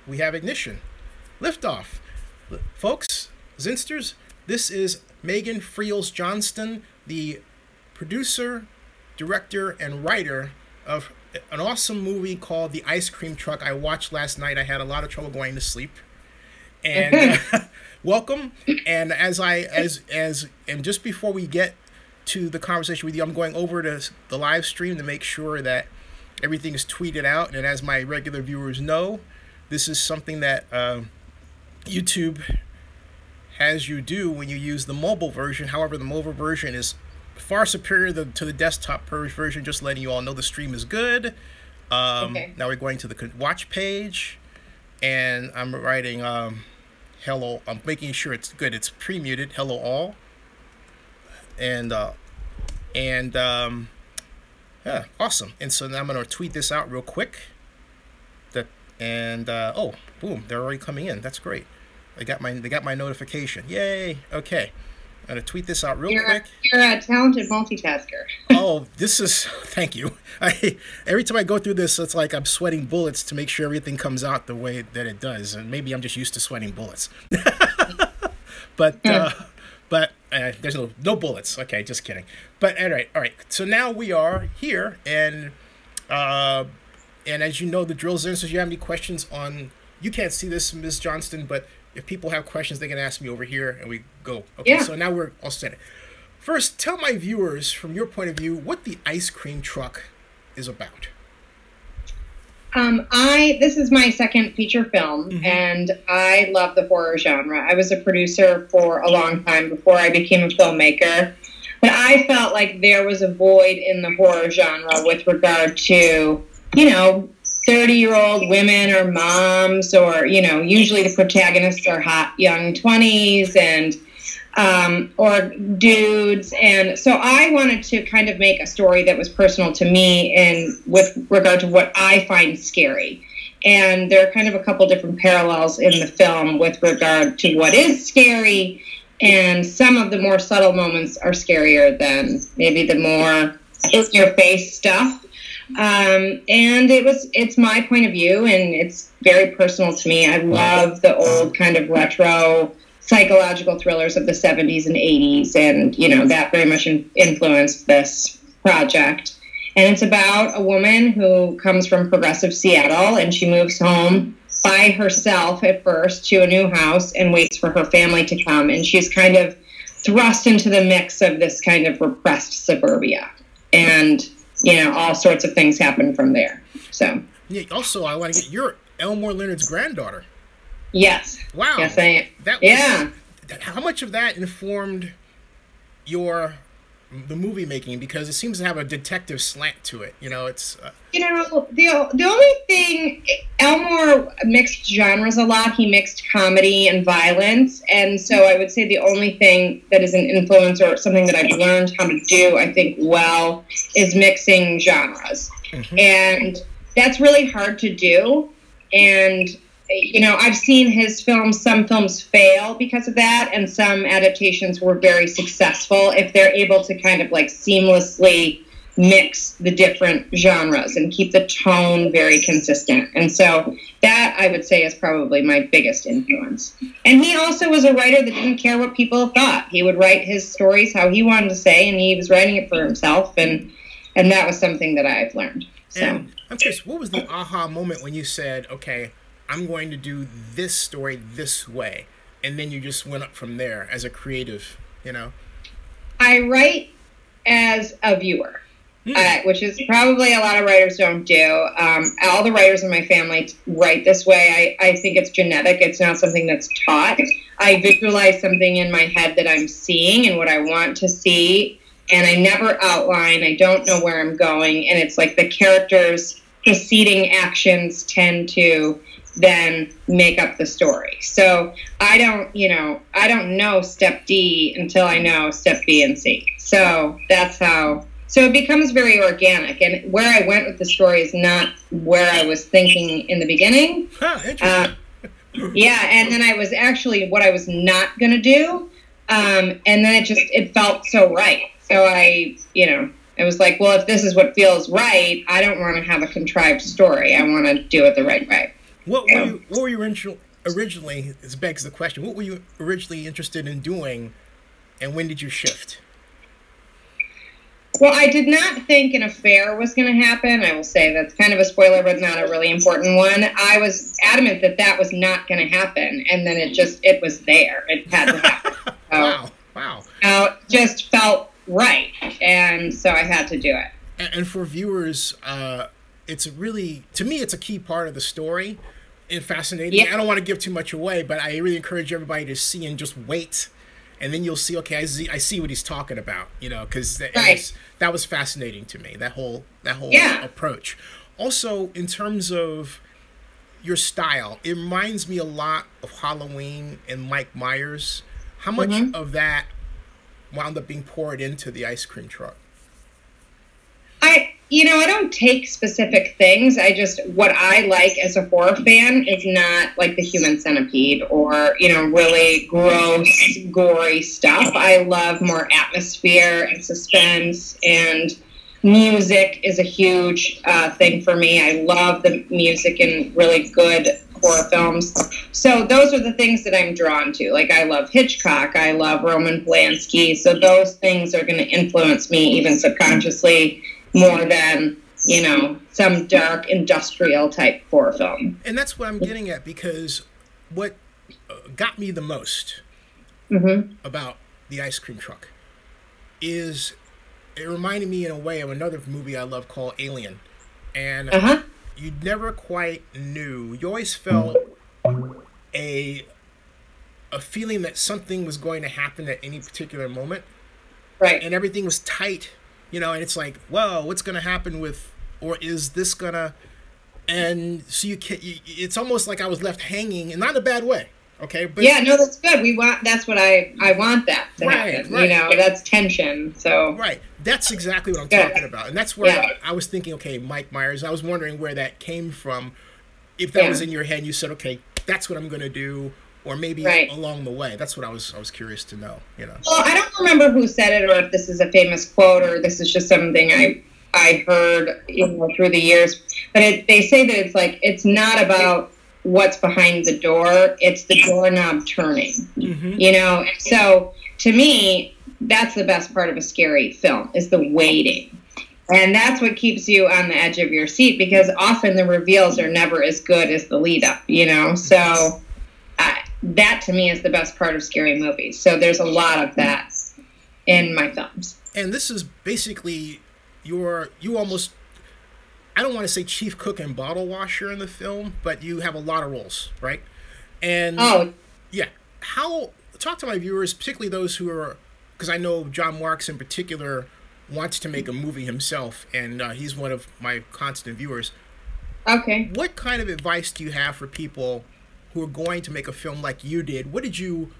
we have ignition. Liftoff. Folks, Zinsters, this is Megan Freels Johnston, the producer, director, and writer of an awesome movie called The Ice Cream Truck. I watched last night. I had a lot of trouble going to sleep. And welcome. And and just before we get to the conversation with you, I'm going over to the live stream to make sure that everything is tweeted out. And as my regular viewers know, this is something that YouTube has you do when you use the mobile version. However, the mobile version is far superior to the desktop version. Just letting you all know the stream is good. Okay. Now we're going to the watch page, and I'm writing hello. I'm making sure it's good. It's pre-muted. Hello all. Yeah, awesome. And so now I'm going to tweet this out real quick. Oh, boom, they're already coming in. That's great. They got my notification. Yay. Okay. I'm going to tweet this out real quick. You're a talented multitasker. Oh, thank you. Every time I go through this, it's like I'm sweating bullets to make sure everything comes out the way that it does. And maybe I'm just used to sweating bullets. But there's no bullets. Okay, just kidding. But all right. So now we are here, and as you know, the drill is, if you have any questions on, you can't see this, Ms. Johnston, but if people have questions, they can ask me over here, and we go. Okay, yeah. So now we're all set. First, tell my viewers, from your point of view, what the Ice Cream Truck is about. This is my second feature film, and I love the horror genre. I was a producer for a long time before I became a filmmaker, but I felt like there was a void in the horror genre with regard to, 30-year-old women or moms, or, usually the protagonists are hot young 20s and or dudes. And so I wanted to kind of make a story that was personal to me and with regard to what I find scary. And there are kind of a couple different parallels in the film with regard to what is scary. And some of the more subtle moments are scarier than maybe the more in-your-face stuff. And it's my point of view, and it's very personal to me. I love the old kind of retro psychological thrillers of the 70s and 80s, and, that very much influenced this project. And it's about a woman who comes from progressive Seattle, and she moves home by herself at first to a new house and waits for her family to come. And she's kind of thrust into the mix of this kind of repressed suburbia. And, all sorts of things happen from there. So. Yeah, also, I want to get, you're Elmore Leonard's granddaughter. Yes. Wow. Yes, I am. How much of that informed the movie making? Because it seems to have a detective slant to it. It's. The only thing, Elmore mixed genres a lot. He mixed comedy and violence, and so I would say the only thing that is an influence or something that I've learned how to do, I think, well, is mixing genres, and that's really hard to do. And I've seen his films, some films fail because of that, and some adaptations were very successful if they're able to kind of like seamlessly mix the different genres and keep the tone very consistent. And so that, I would say, is probably my biggest influence. And he also was a writer that didn't care what people thought. He would write his stories how he wanted to say, and he was writing it for himself, and that was something that I've learned. So. And I'm curious, what was the aha moment when you said, okay, I'm going to do this story this way, and then you just went up from there as a creative, I write as a viewer, which is probably a lot of writers don't do. All the writers in my family write this way. I think it's genetic. It's not something that's taught. I visualize something in my head that I'm seeing and what I want to see, and I never outline. I don't know where I'm going, and it's like the characters' preceding actions tend to then make up the story. So I don't know step D until I know step B and C. So that's how, so it becomes very organic, and where I went with the story is not where I was thinking in the beginning. Interesting. Yeah. And then I was actually what I was not going to do. And then it felt so right. So I was like, well, if this is what feels right, I don't want to have a contrived story. I want to do it the right way. What were you originally? This begs the question. What were you originally interested in doing, and when did you shift? Well, I did not think an affair was going to happen. I will say that's kind of a spoiler, but not a really important one. I was adamant that that was not going to happen, and then it was there. It had to happen. So, wow. It just felt right, and so I had to do it. And for viewers, it's really, to me, it's a key part of the story and fascinating. Yeah. I don't want to give too much away, but I really encourage everybody to see and just wait. And then you'll see, okay, I see what he's talking about, because that was fascinating to me, that whole approach. Also, in terms of your style, it reminds me a lot of Halloween and Mike Myers. How much of that wound up being poured into the ice cream truck? I don't take specific things. What I like as a horror fan is not like the Human Centipede or, really gross, gory stuff. I love more atmosphere and suspense, and music is a huge thing for me. I love the music in really good horror films. So those are the things that I'm drawn to. Like, I love Hitchcock. I love Roman Polanski. So those things are going to influence me even subconsciously more than, some dark industrial type horror film. And that's what I'm getting at, because what got me the most about the ice cream truck is it reminded me in a way of another movie I love called Alien. And you never quite knew. You always felt a feeling that something was going to happen at any particular moment. Right. And everything was tight. And it's like, whoa, what's going to happen with, or is this going to, and so it's almost like I was left hanging, and not in a bad way, okay? But yeah, no, that's good. That's what I want that to happen. Right. That's tension, so. Right, that's exactly what I'm talking about. And that's where I was thinking, okay, Mike Myers, I was wondering where that came from, if that was in your head, and you said, okay, that's what I'm going to do. Or maybe along the way. That's what I was curious to know. Well, I don't remember who said it, or if this is a famous quote, or this is just something I heard through the years. But they say that it's like, it's not about what's behind the door; it's the doorknob turning. And so to me, that's the best part of a scary film, is the waiting. And that's what keeps you on the edge of your seat, because often the reveals are never as good as the lead up. So. That to me is the best part of scary movies. So there's a lot of that in my films. And this is basically you almost, I don't want to say chief cook and bottle washer in the film, but you have a lot of roles, right? And talk to my viewers, particularly those who are, because I know John Marks in particular wants to make a movie himself, and he's one of my constant viewers. Okay. What kind of advice do you have for people who are going to make a film like you did? What did you,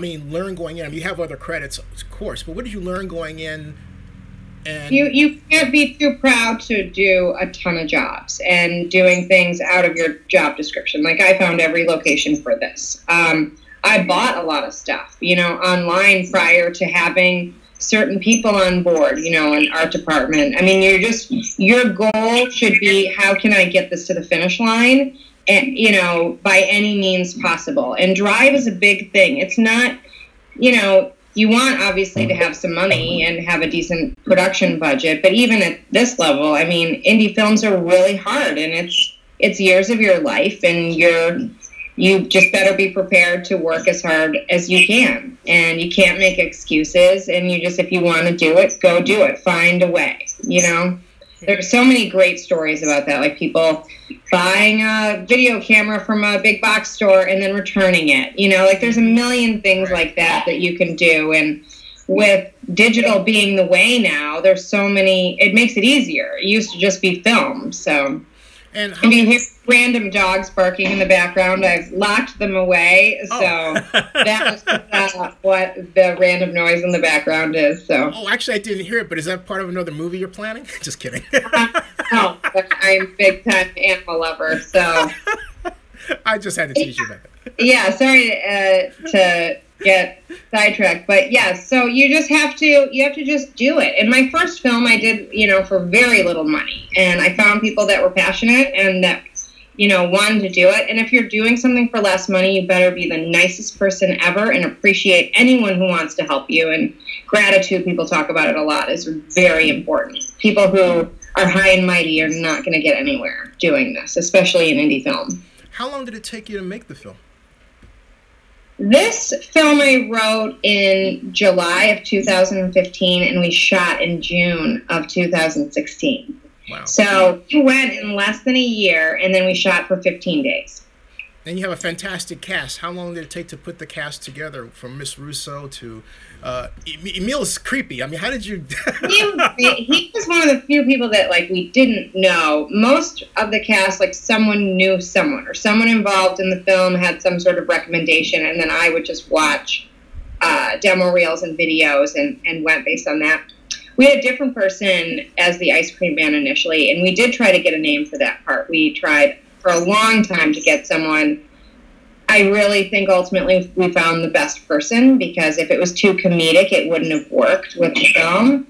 learn going in? You have other credits, of course, but what did you learn going in? And you can't be too proud to do a ton of jobs and doing things out of your job description. Like, I found every location for this. I bought a lot of stuff, online prior to having certain people on board, an art department. Your goal should be, how can I get this to the finish line? And, by any means possible. And drive is a big thing. It's not, you want obviously to have some money and have a decent production budget, but even at this level, indie films are really hard, and it's years of your life, and you just better be prepared to work as hard as you can. And you can't make excuses, and if you want to do it, go do it. Find a way, There's so many great stories about that, like people buying a video camera from a big box store and then returning it. There's a million things like that you can do. And with digital being the way now, there's so many, it makes it easier. It used to just be film, so. And if you hear random dogs barking in the background, I've locked them away, so that was what the random noise in the background is. So. Oh, actually, I didn't hear it, but is that part of another movie you're planning? Just kidding. No, but I'm a big-time animal lover, so. I just had to teach you about that. Yeah, sorry to get sidetracked, but so you have to just do it. And my first film I did, for very little money, and I found people that were passionate and that, wanted to do it. And if you're doing something for less money, you better be the nicest person ever and appreciate anyone who wants to help you. And gratitude, people talk about it a lot, is very important. People who are high and mighty are not going to get anywhere doing this, especially in indie film. How long did it take you to make the film? This film I wrote in July of 2015, and we shot in June of 2016. Wow. So we went in less than a year, and then we shot for 15 days. And you have a fantastic cast. How long did it take to put the cast together, from Miss Russo to Emil's creepy? I mean, how did you? He was one of the few people that we didn't know. Most of the cast, someone knew someone, or someone involved in the film had some sort of recommendation, and then I would just watch demo reels and videos and went based on that. We had a different person as the ice cream man initially, and we did try to get a name for that part. We tried for a long time to get someone. I really think ultimately we found the best person, because if it was too comedic, it wouldn't have worked with the film.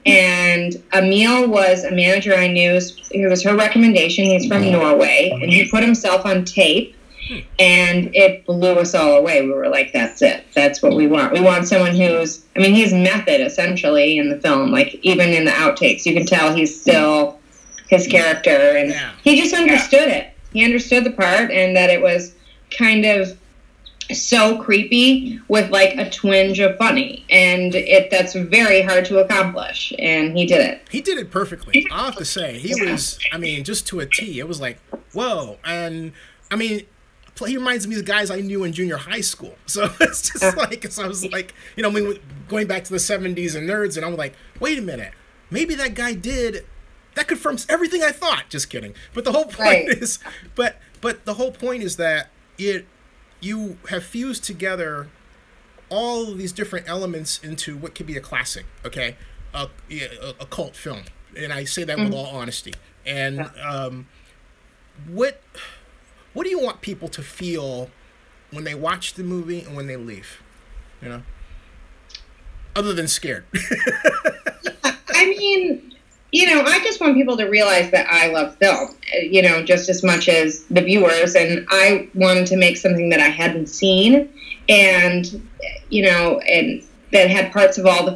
And Emil was a manager I knew. It was her recommendation. He's from Norway, and he put himself on tape, and it blew us all away. We were like, that's it. That's what we want. We want someone who's, he's method, essentially, in the film. Even in the outtakes, you can tell he's still his character, and he just understood it. He understood the part, and that it was kind of so creepy with a twinge of funny, and that's very hard to accomplish, and he did it. He did it perfectly. I'll have to say, he was, just to a T. It was like, whoa. And he reminds me of the guys I knew in junior high school. So it's just so I was going back to the 70s and nerds, and I'm like, wait a minute, maybe that guy did. That confirms everything I thought. Just kidding. But the whole point is, but the whole point is that you have fused together all of these different elements into what could be a classic, okay, a cult film, and I say that with all honesty. And what do you want people to feel when they watch the movie and when they leave? Other than scared. I just want people to realize that I love film, just as much as the viewers. And I wanted to make something that I hadn't seen, and, and that had parts of all the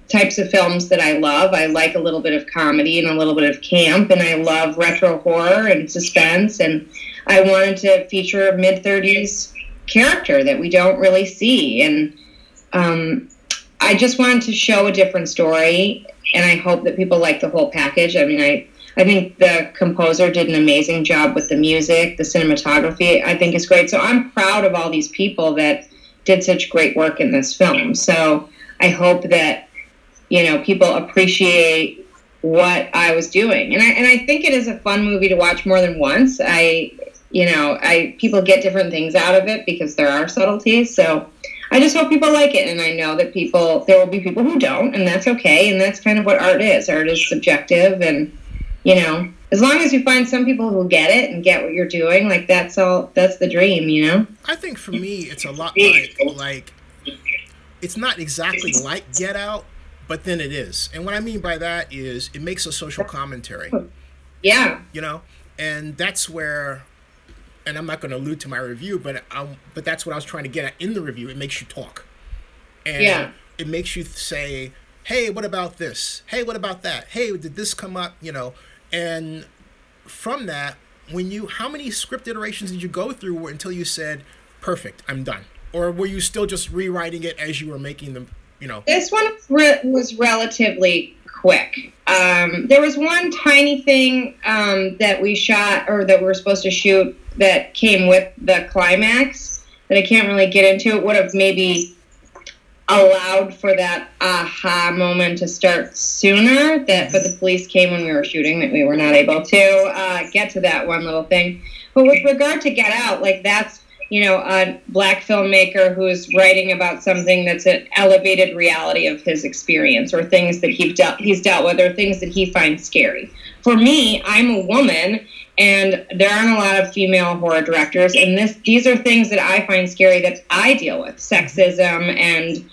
types of films that I love. I like a little bit of comedy and a little bit of camp, and I love retro horror and suspense. And I wanted to feature a mid-30s character that we don't really see. And I just wanted to show a different story, and I hope that people like the whole package. I think the composer did an amazing job with the music, the cinematography, I think is great. So I'm proud of all these people that did such great work in this film. So I hope that, people appreciate what I was doing. And I think it is a fun movie to watch more than once. People get different things out of it because there are subtleties. So I just hope people like it, and I know that there will be people who don't, and that's okay, and that's kind of what art is. Art is subjective, and, as long as you find some people who get it and get what you're doing, that's the dream, I think for me, it's a lot like it's not exactly like Get Out, but then it is. And what I mean by that is it makes a social commentary. Yeah. And that's where, and I'm not going to allude to my review, but that's what I was trying to get at in the review. It makes you talk. And it makes you say, hey, what about this? Hey, what about that? Hey, did this come up? And from that, how many script iterations did you go through until you said, perfect, I'm done? Or were you still just rewriting it as you were making them, This one was relatively quick. There was one tiny thing that we shot, or that we were supposed to shoot, that came with the climax that I can't really get into. It would have maybe allowed for that aha moment to start sooner, but the police came when we were shooting, that we were not able to get to that one little thing. But with regard to Get Out, that's a black filmmaker who's writing about something that's an elevated reality of his experience, or things that he's dealt with, or things that he finds scary. For me, I'm a woman, and there aren't a lot of female horror directors, and these are things that I find scary that I deal with. Sexism and,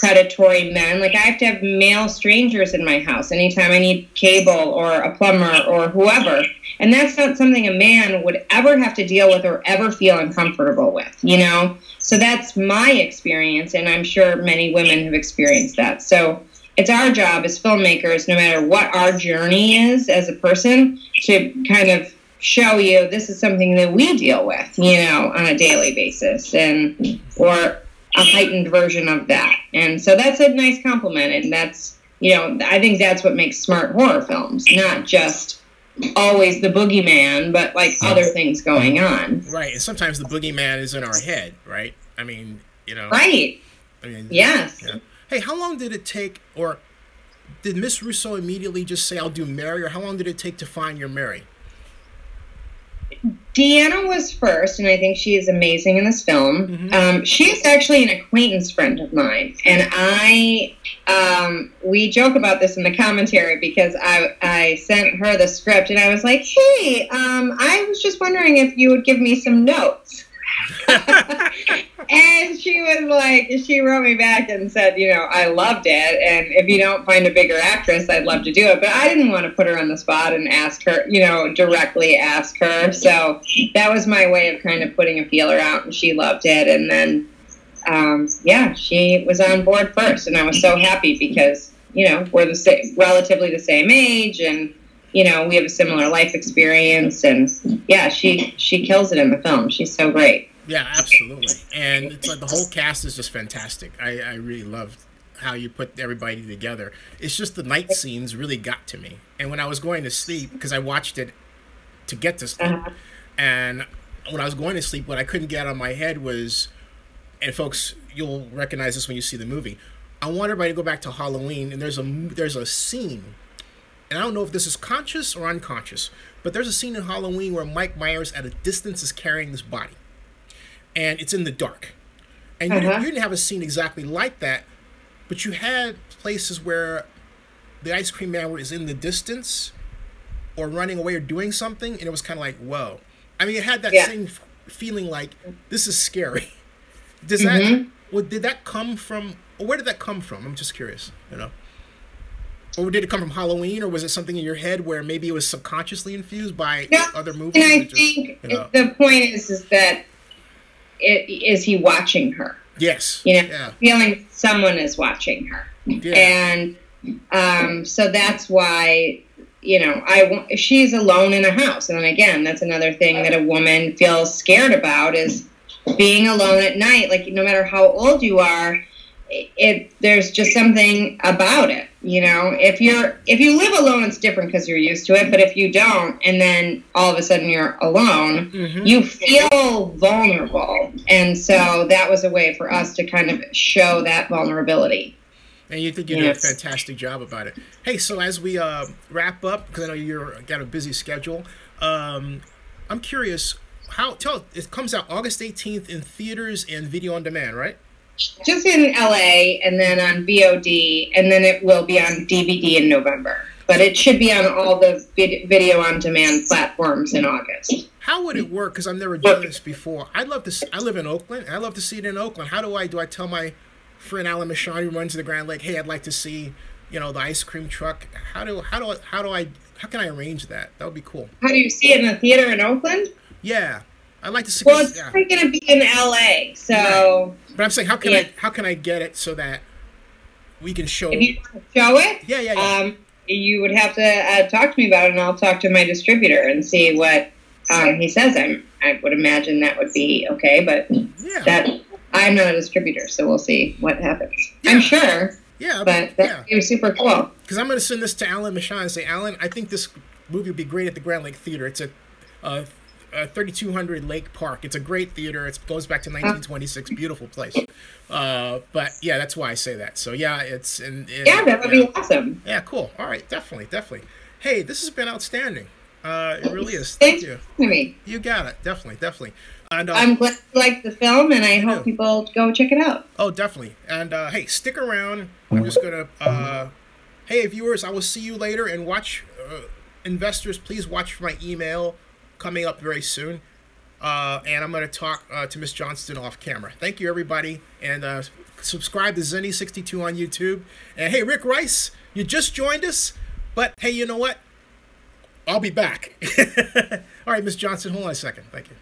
predatory men. I have to have male strangers in my house anytime I need cable or a plumber or whoever. And that's not something a man would ever have to deal with or ever feel uncomfortable with, you know? So that's my experience, and I'm sure many women have experienced that. So it's our job as filmmakers, no matter what our journey is as a person, to kind of show you this is something that we deal with, you know, on a daily basis, and or a heightened version of that. And so that's a nice compliment, and that's, you know, I think that's what makes smart horror films, not just always the boogeyman, but like other things going on. Right, and sometimes the boogeyman is in our head, right? I mean, you know. Right. I mean, yes. Yeah. Hey, how long did it take, or did Miss Russo immediately just say, I'll do Mary, or how long did it take to find your Mary? Deanna was first, and I think she is amazing in this film. She is actually an acquaintance friend of mine, and we joke about this in the commentary because I sent her the script, and I was like, hey, I was just wondering if you would give me some notes. And she was like, she wrote me back and said, you know, I loved it, and if you don't find a bigger actress, I'd love to do it. But I didn't want to put her on the spot and ask her, you know, directly ask her. So that was my way of kind of putting a feeler out, and she loved it. And then, yeah, she was on board first, and I was so happy because, you know, we're relatively the same age, and, you know, we have a similar life experience, and yeah, she kills it in the film. She's so great. Yeah, absolutely. And it's like the whole cast is just fantastic. I really loved how you put everybody together. It's just the night scenes really got to me. And when I was going to sleep, because I watched it to get to sleep, and when I was going to sleep, what I couldn't get out of my head was, and folks, you'll recognize this when you see the movie, I want everybody to go back to Halloween, and there's a scene, and I don't know if this is conscious or unconscious, but there's a scene in Halloween where Mike Myers at a distance is carrying this body. And it's in the dark. And you didn't have a scene exactly like that, but you had places where the ice cream man was in the distance or running away or doing something, and it was kind of like, whoa. I mean, it had that same feeling like, this is scary. Does that, did that come from, or where did that come from? I'm just curious, you know? Or did it come from Halloween, or was it something in your head where maybe it was subconsciously infused by other movies? And I think the point is that is he watching her? Yes. You know, feeling someone is watching her. Yeah. And so that's why, you know, she's alone in a house. And then again, that's another thing that a woman feels scared about, is being alone at night. Like, no matter how old you are, there's just something about it, you know. If you live alone, it's different because you're used to it. But if you don't, and then all of a sudden you're alone, you feel vulnerable. And so that was a way for us to kind of show that vulnerability. And you think you did a fantastic job about it. Hey, so as we wrap up, because I know you've got a busy schedule, I'm curious, it comes out August 18th in theaters and video on demand, right? Just in LA, and then on VOD, and then it will be on DVD in November. But it should be on all the video on demand platforms in August. How would it work? Because I've never done this before. I live in Oakland, and I love to see it in Oakland. How do I tell my friend Alan Michon, who runs the Grand Lake, hey, I'd like to see, you know, the ice cream truck? How can I arrange that? That would be cool. How do you see it in the theater in Oakland? Yeah, I'd like to see. Well, it's probably going to be in LA, so. Right. But I'm saying, how can I get it so that we can show? If you want to show it, yeah. You would have to talk to me about it, and I'll talk to my distributor and see what he says. I would imagine that would be okay, but I'm not a distributor, so we'll see what happens. Yeah. I'm sure. Yeah, but that was super cool. Because I'm going to send this to Alan Michon and say, Alan, I think this movie would be great at the Grand Lake Theater. It's a 3200 Lake Park. It's a great theater. It goes back to 1926. Beautiful place. But yeah, that's why I say that. So yeah, that would be awesome. Yeah, cool. All right, definitely. Hey, this has been outstanding. It really is. Thank you. Me. You got it. Definitely. And I'm glad you liked the film, and I hope people go check it out. Oh, definitely. And hey, stick around. I'm just gonna. Hey, viewers, I will see you later. And watch, investors, please watch for my email coming up very soon, and I'm going to talk to Miss Johnston off camera. Thank you, everybody, and subscribe to Zenny62 on YouTube. And hey, Rick Rice, you just joined us, but hey, you know what? I'll be back. All right, Miss Johnson, hold on a second. Thank you.